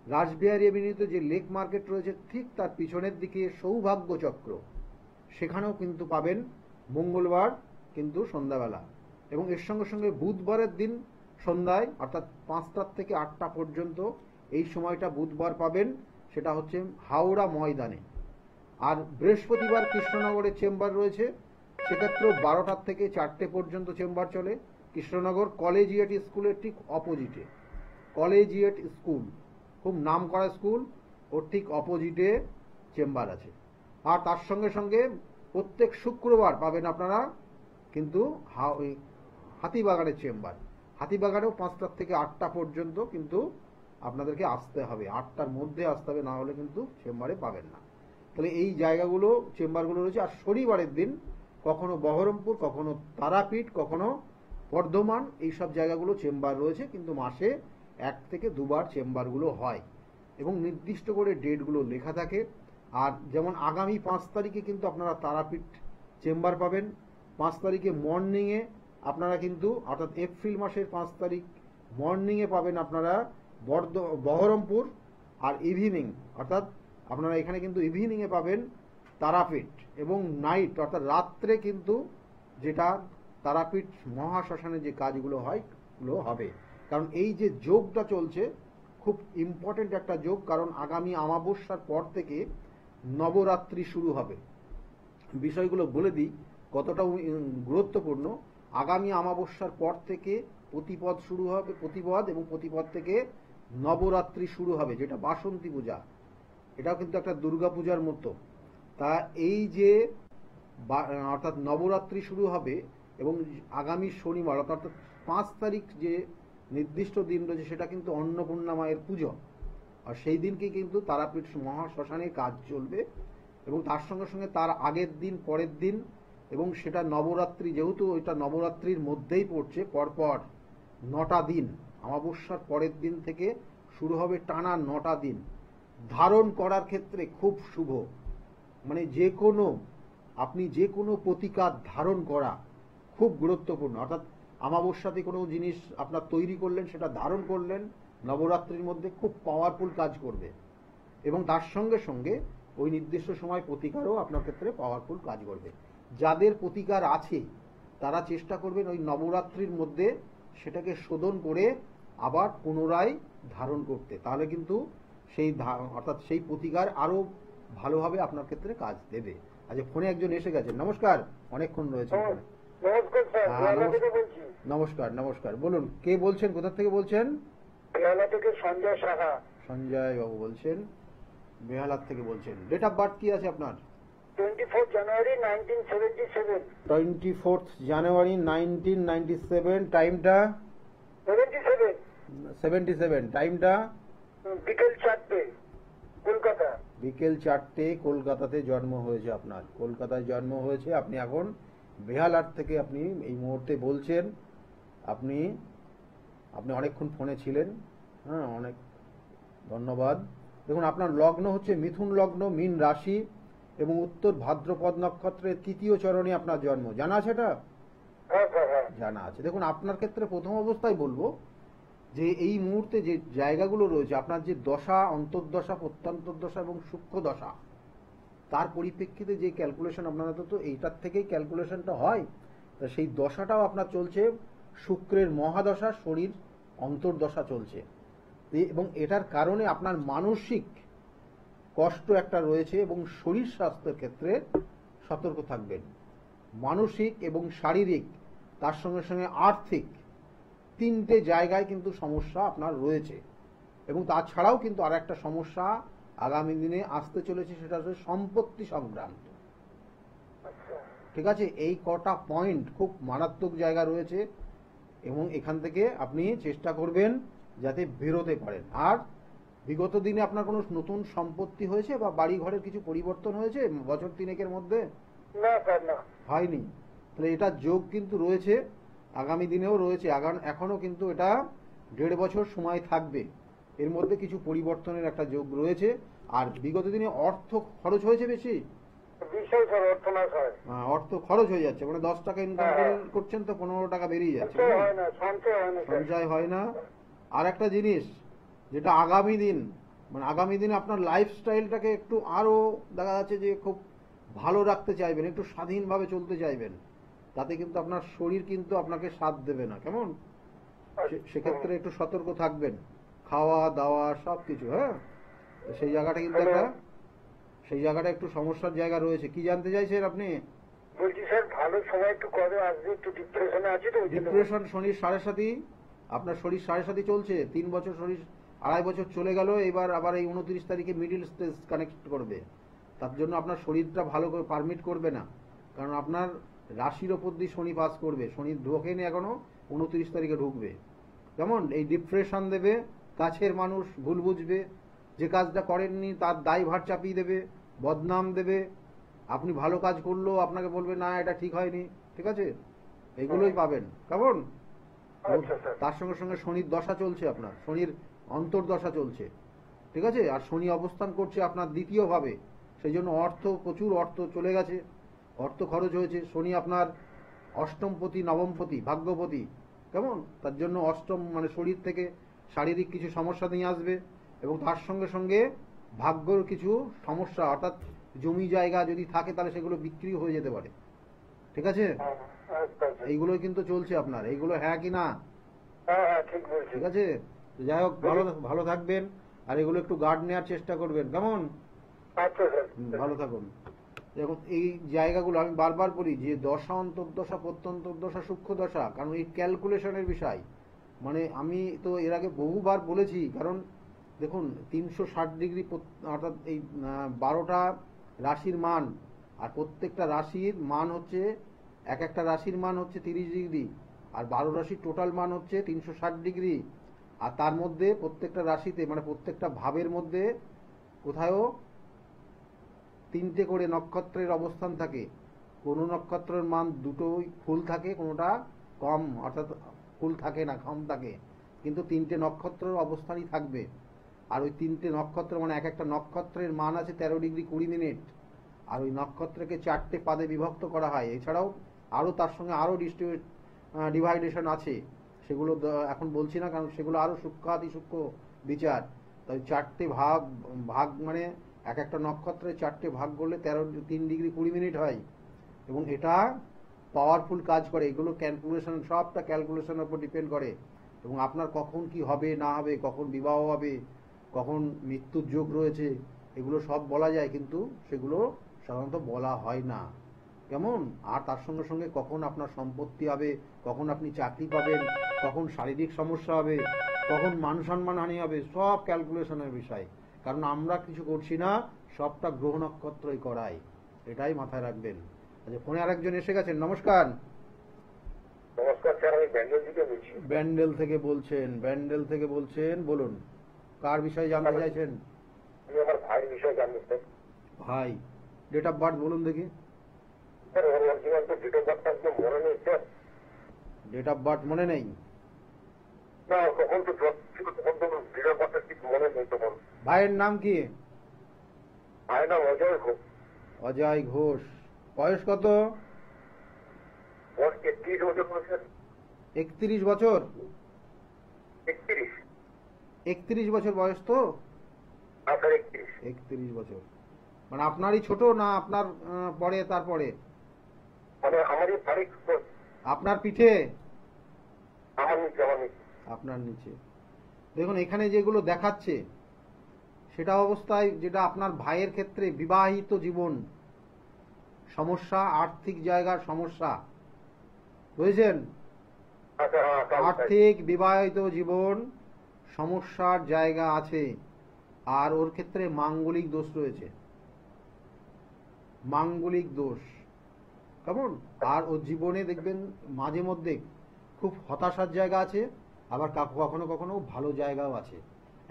রাসবিহারী এভিনিউতে যে লেক মার্কেট রয়েছে ঠিক তার পিছনের দিকে সৌভাগ্য চক্র, সেখানেও কিন্তু পাবেন মঙ্গলবার কিন্তু সন্ধ্যাবেলা। এবং এর সঙ্গে সঙ্গে বুধবারের দিন সন্ধ্যায় অর্থাৎ 5টা থেকে 8টা পর্যন্ত এই সময়টা বুধবার পাবেন, সেটা হচ্ছে হাওড়া ময়দানে। আর বৃহস্পতিবার কৃষ্ণনগরের চেম্বার রয়েছে, সেক্ষেত্রেও 12টার থেকে 4টে পর্যন্ত চেম্বার চলে। কৃষ্ণনগর কলেজিয়েট স্কুলের ঠিক অপোজিটে, কলেজিয়েট স্কুল খুব নাম করা স্কুল, ওর ঠিক অপোজিটে চেম্বার আছে। আর তার সঙ্গে সঙ্গে প্রত্যেক শুক্রবার পাবেন আপনারা কিন্তু হাতিবাগানের চেম্বার। হাতিবাগানেও 5টার থেকে 8টা পর্যন্ত কিন্তু আপনাদেরকে আসতে হবে, 8টার মধ্যে আসতে হবে, না হলে কিন্তু চেম্বারে পাবেন না। তাহলে এই জায়গাগুলো চেম্বারগুলো রয়েছে। আর শনিবারের দিন কখনো বহরমপুর, কখনো তারাপীঠ, কখনো বর্ধমান, এইসব জায়গাগুলো চেম্বার রয়েছে। কিন্তু মাসে 1 থেকে 2বার চেম্বারগুলো হয় এবং নির্দিষ্ট করে ডেটগুলো লেখা থাকে। আর যেমন আগামী 5 তারিখে কিন্তু আপনারা তারাপীঠ চেম্বার পাবেন। 5 তারিখে মর্নিংয়ে আপনারা কিন্তু অর্থাৎ এপ্রিল মাসের 5 তারিখ মর্নিংয়ে পাবেন আপনারা বহরমপুর। আর ইভিনিং অর্থাৎ আপনারা এখানে কিন্তু ইভিনিংয়ে পাবেন তারাপীঠ। এবং নাইট অর্থাৎ রাত্রে কিন্তু যেটা তারাপীঠ মহাশ্মশানে যে কাজগুলো হয় গুলো হবে। কারণ এই যে যোগটা চলছে খুব ইম্পর্টেন্ট একটা যোগ, কারণ আগামী অমাবস্যার পর থেকে নবরাত্রি শুরু হবে। বিষয়গুলো বলে দিই কতটা গুরুত্বপূর্ণ। আগামী অমাবস্যার পর থেকে প্রতিপদ শুরু হবে, প্রতিপদ, এবং প্রতিপদ থেকে নবরাত্রি শুরু হবে, যেটা বাসন্তী পূজা। এটাও কিন্তু একটা দুর্গা পূজার মতো। তা এই যে অর্থাৎ নবরাত্রি শুরু হবে এবং আগামী শনিবার অর্থাৎ 5 তারিখ যে নির্দিষ্ট দিন রয়েছে সেটা কিন্তু অন্নপূর্ণা মায়ের পুজো। আর সেই দিনকে কিন্তু তারাপীঠ মহাশ্মশানে কাজ চলবে। এবং তার সঙ্গে সঙ্গে তার আগের দিন, পরের দিন, এবং সেটা নবরাত্রি, যেহেতু ওইটা নবরাত্রির মধ্যেই পড়ছে, পরপর 9টা দিন, অমাবস্যার পরের দিন থেকে শুরু হবে টানা 9টা দিন। ধারণ করার ক্ষেত্রে খুব শুভ, মানে আপনি যে কোনো প্রতিকার ধারণ করা খুব গুরুত্বপূর্ণ। অর্থাৎ অমাবস্যাতে কোনো জিনিস আপনার তৈরি করলেন, সেটা ধারণ করলেন, নবরাত্রির মধ্যে খুব পাওয়ারফুল কাজ করবে। এবং তার সঙ্গে সঙ্গে ওই নির্দিষ্ট সময় প্রতিকারও আপনার ক্ষেত্রে পাওয়ারফুল কাজ করবে। যাদের প্রতিকার আছে তারা চেষ্টা করবেন ওই নবরাত্রির মধ্যে সেটাকে শোধন করে আবার পুনরায় ধারণ করতে, তাহলে কিন্তু অর্থাৎ সেই প্রতিকার আরো ভালোভাবে আপনার ক্ষেত্রে কাজ দেবে। আচ্ছা, ফোনে একজন এসে গেছেন। নমস্কার, অনেকক্ষণ রয়েছে।
নমস্কার স্যার, বেহালা থেকে বলছি।
নমস্কার, নমস্কার, বলুন কে বলছেন, কোথা থেকে বলছেন?
বেহালা থেকে সঞ্জয় সাহা।
সঞ্জয় বাবু বলছেন, বেহালার থেকে বলছেন। ডেট অফ বার্থ কি আছে আপনার?
24 জানুয়ারি 1977।
24 জানুয়ারি 1997। টাইমটা? 77। টাইমটা?
বিকেল 4টে, কলকাতা।
বিকেল 4টে, কলকাতাতে জন্ম হয়েছে আপনার। কলকাতায় জন্ম হয়েছে। আপনি এখন বেহালার থেকে আপনি এই মুহূর্তে বলছেন। আপনি অনেকক্ষণ ফোনে ছিলেন। হ্যাঁ, অনেক ধন্যবাদ। দেখুন, আপনার লগ্ন হচ্ছে মিথুন লগ্ন, মীন রাশি, এবং উত্তর ভাদ্রপদ নক্ষত্রের 3য় চরণে আপনার জন্ম। জানা আছে এটা? জানা আছে। দেখুন, আপনার ক্ষেত্রে প্রথম অবস্থায় বলবো যে এই মুহূর্তে যে জায়গাগুলো রয়েছে, আপনার যে দশা, অন্তর্দশা, প্রত্যন্তর্দশা এবং সূক্ষ্ম দশা, তার পরিপ্রেক্ষিতে যে ক্যালকুলেশন আপনারা তো এইটার থেকেই ক্যালকুলেশনটা হয়। তা সেই দশাটাও আপনার চলছে শুক্রের মহাদশা, শরীর অন্তর্দশা চলছে এবং এটার কারণে আপনার মানসিক কষ্ট একটা রয়েছে এবং শরীর স্বাস্থ্যের ক্ষেত্রে সতর্ক থাকবেন। মানসিক এবং শারীরিক, তার সঙ্গে সঙ্গে আর্থিক, তিনটে জায়গায় কিন্তু সমস্যা আপনার রয়েছে। এবং তাছাড়াও কিন্তু আর একটা সমস্যা আগামী দিনে আসতে চলেছে, সেটা হচ্ছে সম্পত্তি সংক্রান্ত। ঠিক আছে, এই কটা পয়েন্ট খুব মারাত্মক জায়গা রয়েছে এবং এখান থেকে আপনি চেষ্টা করবেন যাতে বেরোতে পারেন। আর বিগত দিনে আপনার কোনো নতুন সম্পত্তি হয়েছে বা বাড়ি ঘরের কিছু পরিবর্তন হয়েছে বছর তিনেকের মধ্যে?
না স্যার, না।
হয়নি। তাহলে এটা যোগ কিন্তু রয়েছে, আগামী দিনেও রয়েছে, এখনো কিন্তু এটা 1.5 বছর সময় থাকবে। এর মধ্যে কিছু পরিবর্তনের একটা যোগ রয়েছে। আর বিগত দিনে অর্থ খরচ হয়েছে বেশি,
বিশাল স্যার অর্থনাশ হয়।
অর্থ খরচ হয়ে যাচ্ছে, মানে 10 টাকা ইনকাম করছেন তো 15 টাকা বেরিয়ে যাচ্ছে, সঞ্চয় হয় না। আর একটা জিনিস যেটা আগামী দিন, মানে আগামী দিনে আপনার লাইফস্টাইলটাকে একটু আরো দেখা যাচ্ছে যে খুব ভালো রাখতে চাইবেন, একটু স্বাধীনভাবে চলতে চাইবেন, তাতে কিন্তু আপনার শরীর কিন্তু আপনাকে সাথ দেবে না, কেমন? সেক্ষেত্রে একটু সতর্ক থাকবেন, খাওয়া দাওয়া সবকিছু। হ্যাঁ, সেই জায়গাটা কিন্তু একটু সমস্যার জায়গা রয়েছে। কি জানতে চাইছেন আপনি?
বলছি স্যার, ভালো সময় একটু কবে আসবে? একটু ডিপ্রেশনে আছি তো।
ডিপ্রেশন, শনির সাড়ে সাথী, আপনার শরীর সাড়ে সাথী চলছে 3 বছর, শরীর 2.5 বছর চলে গেল, এবার আবার এই 29 তারিখে মিডিল স্টেজ কানেক্ট করবে। তার জন্য আপনার শরীরটা ভালো করে পারমিট করবে না, কারণ আপনার রাশির ওপর দিয়ে শনি পাস করবে। শনি ঢোকেনি এখনো, 29 তারিখে ঢুকবে। কেমন? এই ডিপ্রেশন দেবে, কাছের মানুষ ভুল বুঝবে, যে কাজটা করেননি তার দায়ভার চাপিয়ে দেবে, বদনাম দেবে। আপনি ভালো কাজ করলেও আপনাকে বলবে না এটা ঠিক হয়নি। ঠিক আছে, এগুলোই পাবেন। কেমন? তার সঙ্গে সঙ্গে শনির দশা চলছে, আপনার শনির অন্তর্দশা চলছে। ঠিক আছে, আর শনি অবস্থান করছে আপনার দ্বিতীয় ভাবে, সেই জন্য প্রচুর অর্থ চলে গেছে, অর্থ খরচ হয়েছে। শনি আপনার অষ্টমপতি, নবমপতি, ভাগ্যপতি। কেমন? তার জন্য অষ্টম মানে শরীর থেকে শারীরিক কিছু সমস্যা নিয়ে আসবে এবং তার সঙ্গে সঙ্গে ভাগ্যর কিছু সমস্যা, অর্থাৎ জমি জায়গা যদি থাকে তাহলে সেগুলো বিক্রি হয়ে যেতে পারে। ঠিক আছে, এইগুলো কিন্তু চলছে আপনার, এইগুলো হ্যাঁ কি না? ঠিক আছে, যাই হোক, ভালো থাকবেন আর এগুলো একটু গার্ড নেওয়ার চেষ্টা করবেন। কেমন? ভালো থাকুন। দেখুন, এই জায়গাগুলো আমি বারবার বলি যে দশা, অন্তর্দশা, প্রত্যন্তর্দশা, সূক্ষ্ম দশা, কারণ এই ক্যালকুলেশনের বিষয়। মানে আমি তো এর আগে বহুবার বলেছি, কারণ দেখুন 360 ডিগ্রি, অর্থাৎ এই 12টা রাশির মান, আর প্রত্যেকটা রাশির মান হচ্ছে, একটা রাশির মান হচ্ছে 30 ডিগ্রি, আর 12 রাশির টোটাল মান হচ্ছে 360 ডিগ্রি। আর তার মধ্যে প্রত্যেকটা রাশিতে, মানে প্রত্যেকটা ভাবের মধ্যে কোথাও 3টে করে নক্ষত্রের অবস্থান থাকে। কোনো নক্ষত্রের মান দুটোই ফুল থাকে, কোনোটা কম, অর্থাৎ ফুল থাকে না, কম থাকে, কিন্তু 3টে নক্ষত্রের অবস্থানই থাকবে। আর ওই 3টে নক্ষত্র, মানে একটা নক্ষত্রের মান আছে 13 ডিগ্রি 20 মিনিট, আর ওই নক্ষত্রকে 4টে পাদে বিভক্ত করা হয়। এছাড়াও আরো তার সঙ্গে আরো ডিভাইডেশন আছে, সেগুলো এখন বলছি না, কারণ সেগুলো আরো সূক্ষ্মাতি সূক্ষ্ম বিচার। তাই 4টে ভাগ মানে একটা নক্ষত্রে 4টে ভাগ করলে 3 ডিগ্রি 20 মিনিট হয় এবং এটা পাওয়ারফুল কাজ করে। এগুলো ক্যালকুলেশন, সবটা ক্যালকুলেশনের উপর ডিপেন্ড করে এবং আপনার কখন কি হবে না হবে, কখন বিবাহ হবে, কখন মৃত্যুর যোগ রয়েছে, এগুলো সব বলা যায়, কিন্তু সেগুলো সাধারণত বলা হয় না। কেমন? আর তার সঙ্গে সঙ্গে কখন আপনার সম্পত্তি হবে, কখন আপনি চাকরি পাবেন, কখন শারীরিক সমস্যা হবে, কখন মান সম্মান হানি হবে, সব ক্যালকুলেশনের বিষয়। কারণ আমরা কিছু করছি না, সবটা গ্রহ নক্ষত্রই করায়, এটাই মাথায় রাখবেন। আচ্ছা, ফোনে আরেকজন এসে গেছেন। নমস্কার।
নমস্কার স্যার, আমি ব্যান্ডেল থেকে বলছি।
ব্যান্ডেল থেকে বলছেন, বলুন কার বিষয়ে জানতে চাইছেন?
আমি আমার ভাইয়ের বিষয়ে জানতে চাই।
ভাই, ডেট অফ বার্থ বলুন দেখি।
স্যার, ওর অরিজিনাল তো ডেট অফ বার্থটা একদম মনে নেই স্যার।
ডেট অফ বার্থ মনে নেই?
না, তখন তো ছিল, তখন তো ডেট অফ বার্থটা ঠিক মনে নেই তখন।
ভাইয়ের নাম কি?
ভাইয়ের নাম অজয় ঘোষ।
অজয় ঘোষ। বয়স কত?
31 বছর স্যার।
31 বছর?
31।
31 বছর বয়স তো?
হ্যাঁ স্যার, 31।
31 বছর, মানে আপনারই ছোট না আপনার পরে, তারপরে?
মানে আমারই বাড়ি
আপনার পিঠে?
আমার নিচে।
আপনার নিচে দেখুন এখানে যেগুলো দেখাচ্ছে সেটা অবস্থায় যেটা আপনার ভাইয়ের ক্ষেত্রে বিবাহিত জীবন সমস্যা, আর্থিক জায়গার সমস্যা, বুঝেছেন?
আচ্ছা, তাই।
আর্থিক বিবাহিত জীবন সমস্যার জায়গা আছে, আর ওর ক্ষেত্রে মাঙ্গলিক দোষ রয়েছে, মাঙ্গলিক দোষ, কেমন? আর ওর জীবনে দেখবেন মাঝে মধ্যে খুব হতাশার জায়গা আছে, আবার কখনো কখনো ভালো জায়গাও আছে।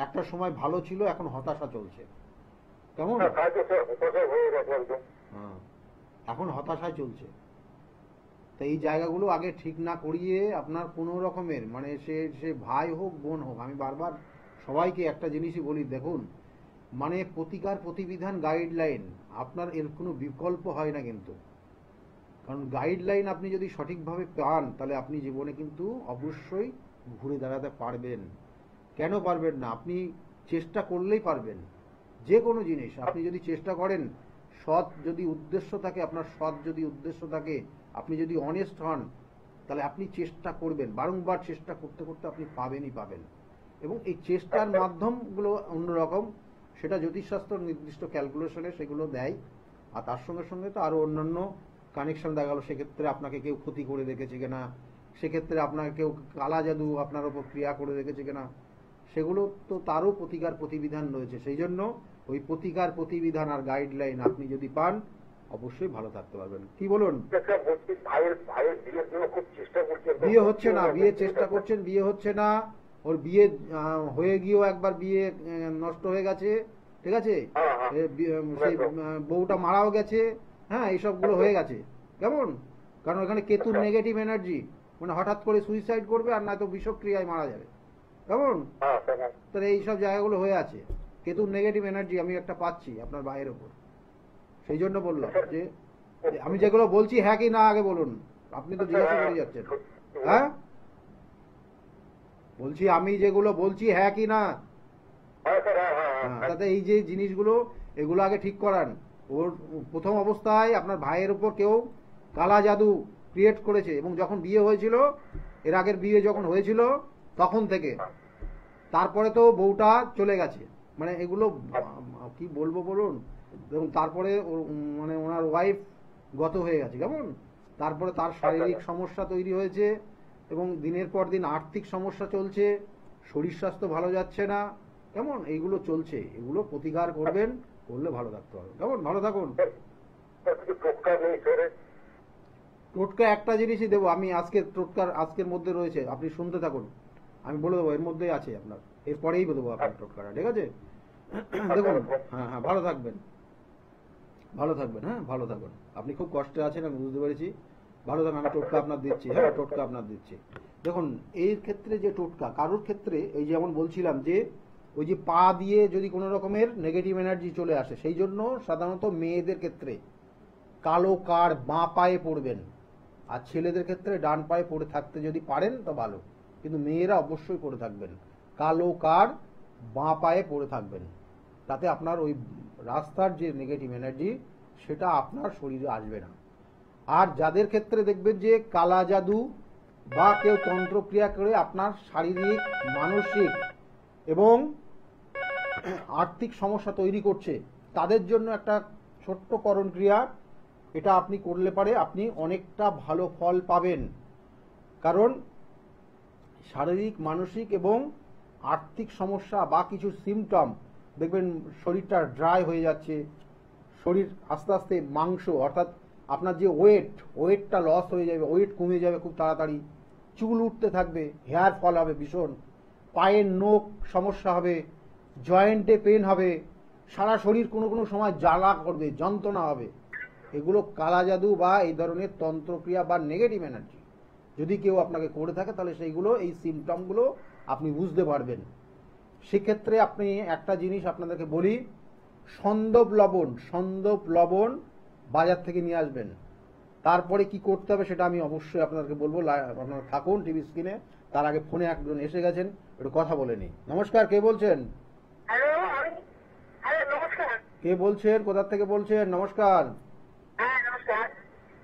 একটা সময় ভালো ছিল, এখন হতাশা চলছে, কেমন?
তাই তো স্যার, হতাশা হয়ে গেছে একদম।
হ্যাঁ, এখন হতাশায় চলছে। তো এই জায়গাগুলো আগে ঠিক না করিয়ে আপনার কোনো রকমের মানে সে ভাই হোক বোন হোক, আমি বারবার সবাইকে একটা জিনিসই বলি, দেখুন মানে প্রতিকার প্রতিবিধান গাইডলাইন আপনার এর কোনো বিকল্প হয় না কিন্তু, কারণ গাইডলাইন আপনি যদি সঠিকভাবে পান তাহলে আপনি জীবনে কিন্তু অবশ্যই ঘুরে দাঁড়াতে পারবেন। কেন পারবেন না? আপনি চেষ্টা করলেই পারবেন। যে কোনো জিনিস আপনি যদি চেষ্টা করেন, সৎ যদি উদ্দেশ্য থাকে, আপনার সৎ যদি উদ্দেশ্য থাকে, আপনি যদি অনেস্ট হন, তাহলে আপনি চেষ্টা করবেন, বারংবার চেষ্টা করতে করতে আপনি পাবেনই পাবেন। এবং এই চেষ্টার মাধ্যমগুলো অন্যরকম, সেটা জ্যোতিষশাস্ত্র নির্দিষ্ট ক্যালকুলেশনে সেগুলো দেয়। আর তার সঙ্গে সঙ্গে তো আরো অন্যান্য কানেকশন দেখা গেল, সেক্ষেত্রে আপনাকে কেউ ক্ষতি করে রেখেছে কিনা, সেক্ষেত্রে আপনাকে কেউ কালা জাদু আপনার উপর ক্রিয়া করে রেখেছে কিনা, সেগুলো তো তারও প্রতিকার প্রতিবিধান রয়েছে। সেই জন্য ওই প্রতিকার প্রতিবিধান আর গাইডলাইন আপনি যদি পান, অবশ্যই ভালো থাকতে পারবেন। কি বলুন?
ভাইয়ের বিয়ের জন্য খুব চেষ্টা করছেন,
বিয়ে হচ্ছে না, বিয়ে চেষ্টা করছেন, বিয়ে হচ্ছে না। ওর বিয়ে হয়ে গিয়েও একবার বিয়ে নষ্ট হয়ে গেছে, ঠিক আছে? সেই বউটা মারাও গেছে, হ্যাঁ, এইসবগুলো হয়ে গেছে, কেমন? কারণ এখানে কেতুর নেগেটিভ এনার্জি, মানে হঠাৎ করে সুইসাইড করবে, আর নয়তো বিষক্রিয়ায় মারা যাবে, কেমন? তাহলে এইসব জায়গাগুলো হয়ে আছে, কেতুর নেগেটিভ এনার্জি আমি একটা পাচ্ছি আপনার ভাইয়ের ওপর। সেই জন্য বললাম যে আমি যেগুলো বলছি হ্যাঁ কি না আগে বলুন, আপনি তো জিজ্ঞাসা করে যাচ্ছেন। হ্যাঁ, বলছি আমি যেগুলো বলছি হ্যাঁ কি না, তাতে এই যে জিনিসগুলো এগুলো আগে ঠিক করান। ওর প্রথম অবস্থায় আপনার ভাইয়ের উপর কেউ কালা জাদু ক্রিয়েট করেছে, এবং যখন বিয়ে হয়েছিল, এর আগের বিয়ে যখন হয়েছিল তখন থেকে, তারপরে তো বউটা চলে গেছে, মানে এগুলো কি বলবো বলুন। দেখুন তারপরে মানে ওনার ওয়াইফ গত হয়ে গেছে, কেমন? তারপরে তার শারীরিক সমস্যা তৈরি হয়েছে, এবং দিনের পর দিন আর্থিক সমস্যা চলছে, শরীর স্বাস্থ্য ভালো যাচ্ছে না, কেমন? এইগুলো চলছে, এগুলো প্রতিকার করবেন, করলে ভালো থাকতে হবে, কেমন? ভালো থাকুন। টোটকা একটা জিনিসই দেবো আমি, আজকের মধ্যে রয়েছে, আপনি শুনতে থাকুন, আমি বলে দেবো, এর মধ্যেই আছে আপনার, এরপরেই দেবো আপনার টোটকাটা, ঠিক আছে? দেখুন, হ্যাঁ হ্যাঁ, ভালো থাকবেন, ভালো থাকবেন, হ্যাঁ ভালো থাকুন। আপনি খুব কষ্টে আছেন, আমি বুঝতে পেরেছি, ভালো থাকুন। আমি টোটকা আপনার দিচ্ছি, হ্যাঁ টোটকা আপনার দিচ্ছি। দেখুন এই ক্ষেত্রে যে টোটকা, কারোর ক্ষেত্রে এই যেমন বলছিলাম যে ওই যে পা দিয়ে যদি কোনো রকমের নেগেটিভ এনার্জি চলে আসে, সেই জন্য সাধারণত মেয়েদের ক্ষেত্রে কালো কার্ড বাঁ পায়ে পড়বেন, আর ছেলেদের ক্ষেত্রে ডান পায়ে পড়ে থাকতে যদি পারেন তো ভালো, কিন্তু মেয়েরা অবশ্যই পড়ে থাকবেন, কালো কার্ড বাঁ পায়ে পড়ে থাকবেন, তাতে আপনার ওই রাস্তার যে নেগেটিভ এনার্জি সেটা আপনার শরীরে আসবে না। আর যাদের ক্ষেত্রে দেখবেন যে কালা জাদু বা কেউ তন্ত্রক্রিয়া করে আপনার শারীরিক, মানসিক এবং আর্থিক সমস্যা তৈরি করছে, তাদের জন্য একটা ছোট্ট করণ ক্রিয়া, এটা আপনি করলে পারে আপনি অনেকটা ভালো ফল পাবেন। কারণ শারীরিক, মানসিক এবং আর্থিক সমস্যা বা কিছু সিমটম দেখবেন, শরীরটা ড্রাই হয়ে যাচ্ছে, শরীর আস্তে আস্তে মাংস অর্থাৎ আপনার যে ওয়েটটা লস হয়ে যাবে, ওয়েট কমে যাবে খুব তাড়াতাড়ি, চুল উঠতে থাকবে, হেয়ার ফল হবে ভীষণ, পায়ের নখ সমস্যা হবে, জয়েন্টে পেন হবে, সারা শরীর কোনো কোনো সময় জ্বালা করবে, যন্ত্রণা হবে, এগুলো কালা জাদু বা এই ধরনের তন্ত্রক্রিয়া বা নেগেটিভ এনার্জি যদি কেউ আপনাকে করে থাকে, তাহলে সেইগুলো, এই সিমটমগুলো আপনি বুঝতে পারবেন। সেক্ষেত্রে আপনি একটা জিনিস আপনাদেরকে বলি, সন্দব লবণ বাজার থেকে নিয়ে আসবেন। তারপরে কি করতে হবে সেটা আমি অবশ্যই আপনাদেরকে বলবো, আপনারা থাকুন টিভি স্ক্রিনে। তার আগে ফোনে একজন এসে গেছেন, একটু কথা বলে নি। নমস্কার, কে বলছেন?
হ্যালো, নমস্কার।
কে বলছেন, কোথা থেকে বলছেন? নমস্কার।
হ্যাঁ নমস্কার,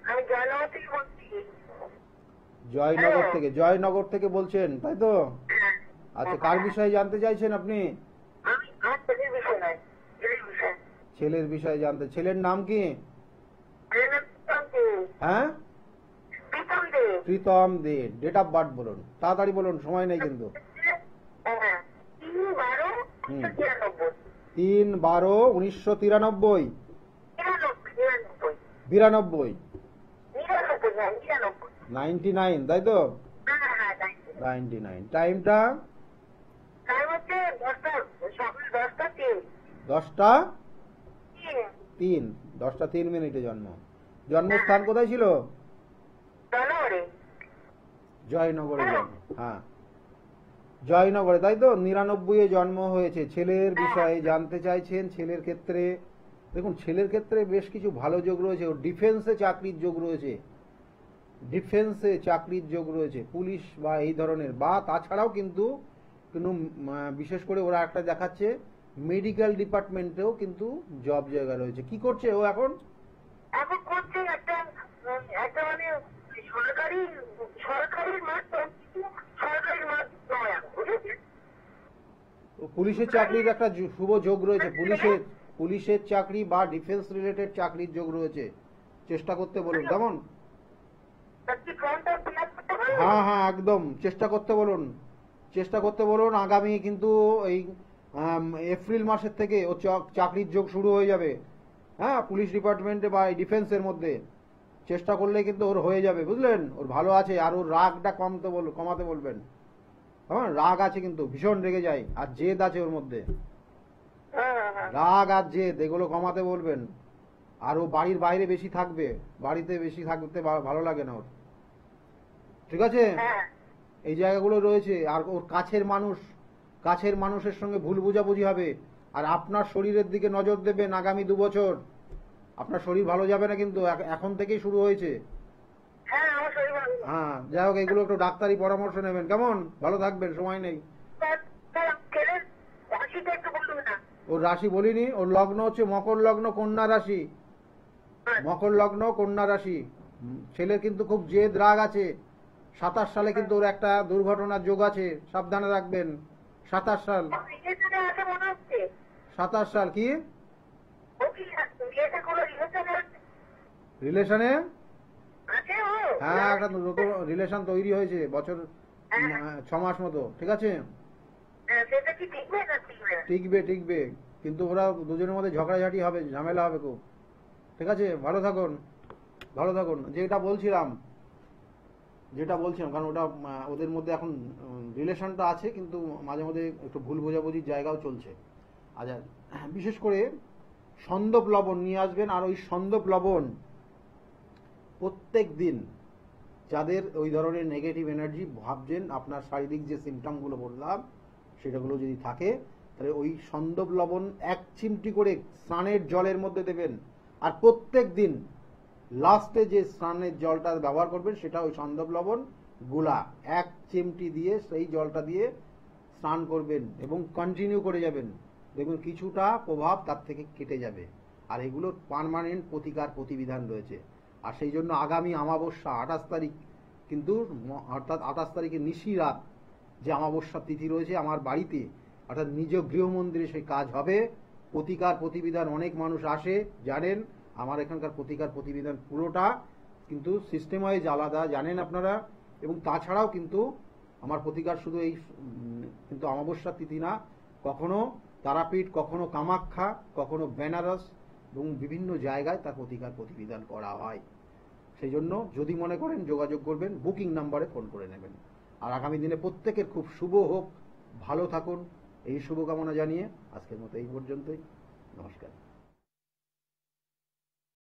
আমি জয়নগর থেকে বলছি।
জয়নগর থেকে বলছেন, তাই তো?
হ্যাঁ
আচ্ছা, কার বিষয়ে জানতে চাইছেন আপনি?
আমি আমার ছেলের বিষয় নয়, ছেলের বিষয়।
ছেলের বিষয়ে জানতে। ছেলের নাম কি?
ছেলের নাম প্রীতম দে।
হ্যাঁ,
প্রীতম দে।
প্রীতম দে। ডেট অফ বার্থ বলুন, তাড়াতাড়ি বলুন, সময় নেই কিন্তু।
হ্যাঁ,
3/12/1993।
92।
99, তাই তো?
হ্যাঁ,
99। টাইমটা?
টাইম হচ্ছে 10টা, সকাল 10টা 3।
10টা 3। 10টা 3 জন্ম। জন্মস্থান কোথায় ছিল?
জানুয়ারি।
জয়নগরে জন্ম। হ্যাঁ, জয়নগরে, তাই তো? 99-এ জন্ম হয়েছে। ছেলের বিষয়ে জানতে চাইছেন। ছেলের ক্ষেত্রে দেখুন, ছেলের ক্ষেত্রে বেশ কিছু ভালো যোগ রয়েছে। ওর ডিফেন্সে চাকরির যোগ রয়েছে, ডিফেন্সে চাকরির যোগ রয়েছে, পুলিশ বা এই ধরনের, বা তাছাড়াও কিন্তু কিন্তু বিশেষ করে ওরা একটা দেখাচ্ছে মেডিকেল ডিপার্টমেন্টেও কিন্তু জব জায়গা রয়েছে। কি করছে ও এখন?
এখন করছে একটা একটা মানে সরকারি সরকারি মাঠ, সরকারি মাঠ নয় এখন, বুঝেছেন?
পুলিশের চাকরির একটা শুভ যোগ রয়েছে। পুলিশের চাকরি বা ডিফেন্স রিলেটেড চাকরির যোগ রয়েছে। চেষ্টা করতে বলুন, কেমন? হ্যাঁ হ্যাঁ, একদম চেষ্টা করতে বলুন, চেষ্টা করতে বলুন। আগামী কিন্তু এই এপ্রিল মাসের থেকে ও চাকরির যোগ শুরু হয়ে যাবে। হ্যাঁ, পুলিশ ডিপার্টমেন্টে বা ডিফেন্সের মধ্যে চেষ্টা করলে কিন্তু ওর হয়ে যাবে, বুঝলেন? ওর ভালো আছে। আর ওর রাগটা কমাতে বলবেন। হ্যাঁ, রাগ আছে কিন্তু, ভীষণ রেগে যায়, আর জেদ আছে ওর মধ্যে। রাগ আর জেদ এগুলো কমাতে বলবেন। আর ও বাড়ির বাইরে বেশি থাকবে, বাড়িতে বেশি থাকতে ভালো লাগে না ওর। ঠিক আছে, এই জায়গাগুলো রয়েছে। আর ওর কাছের মানুষের সঙ্গে ভুল বোঝাবুঝি হবে। আর আপনার শরীরের দিকে নজর দেবেন। আগামী 2 বছর আপনার শরীর ভালো যাবে না কিন্তু, এখন থেকেই শুরু হয়েছে। হ্যাঁ, যাই হোক, এগুলো একটু ডাক্তারি পরামর্শ নেবেন, কেমন? ভালো থাকবেন, সময় নেই। ওর রাশি বলিনি, ওর লগ্ন হচ্ছে মকর লগ্ন, কন্যা রাশি। মকর লগ্ন, কন্যা রাশি। ছেলের কিন্তু খুব জেদ, রাগ আছে। 27 সালে কিন্তু ওর একটা দুর্ঘটনার যোগ আছে, সাবধানে রাখবেন। 27 সাল। 27 সাল কি রিলেশনে? হ্যাঁ, একটা নতুন রিলেশন তৈরি হয়েছে, বছর 6 মাস মতো। ঠিক আছে, টিকবে টিকবে, কিন্তু ওরা দুজনের মধ্যে ঝগড়াঝাটি হবে, ঝামেলা হবে খুব। ঠিক আছে, ভালো থাকুন, ভালো থাকুন। যেটা বলছিলাম, কারণ ওটা ওদের মধ্যে এখন রিলেশনটা আছে, কিন্তু মাঝে মাঝে একটু ভুল বোঝাবুঝির জায়গাও চলছে। আচ্ছা, বিশেষ করে সন্দপ লবণ নিয়ে আসবেন। আর ওই সন্দপ লবণ প্রত্যেক দিন, যাদের ওই ধরনের নেগেটিভ এনার্জি ভাবছেন, আপনার শারীরিক যে সিমটমগুলো বললাম সেটাগুলো যদি থাকে, তাহলে ওই সন্দপ লবণ 1 চিমটি করে স্নানের জলের মধ্যে দেবেন। আর প্রত্যেক দিন লাস্টে যে স্নানের জলটা ব্যবহার করবেন সেটা ওই সন্দপ লবণ গুলা 1 চিমটি দিয়ে সেই জলটা দিয়ে স্নান করবেন এবং কন্টিনিউ করে যাবেন। দেখুন কিছুটা প্রভাব তার থেকে কেটে যাবে। আর এগুলোর পার্মানেন্ট প্রতিকার প্রতিবিধান রয়েছে। আর সেই জন্য আগামী অমাবস্যা 28 তারিখ কিন্তু, অর্থাৎ 28 তারিখে নিশি রাত যে অমাবস্যা তিথি রয়েছে, আমার বাড়িতে অর্থাৎ নিজ গৃহমন্দিরে সেই কাজ হবে। প্রতিকার প্রতিবিধান অনেক মানুষ আসে, জানেন আমার এখানকার প্রতিকার প্রতিবিধান পুরোটা কিন্তু সিস্টেম ওয়াইজ আলাদা, জানেন আপনারা। এবং তাছাড়াও কিন্তু আমার প্রতিকার শুধু এই কিন্তু অমাবস্যা তিথি না, কখনো তারাপীঠ, কখনো কামাখ্যা, কখনো বেনারস এবং বিভিন্ন জায়গায় তার প্রতিকার প্রতিবিধান করা হয়। সেই জন্য যদি মনে করেন যোগাযোগ করবেন, বুকিং নাম্বারে ফোন করে নেবেন। আর আগামী দিনে প্রত্যেকের খুব শুভ হোক, ভালো থাকুন, এই শুভকামনা জানিয়ে আজকের মতো এই পর্যন্তই। নমস্কার।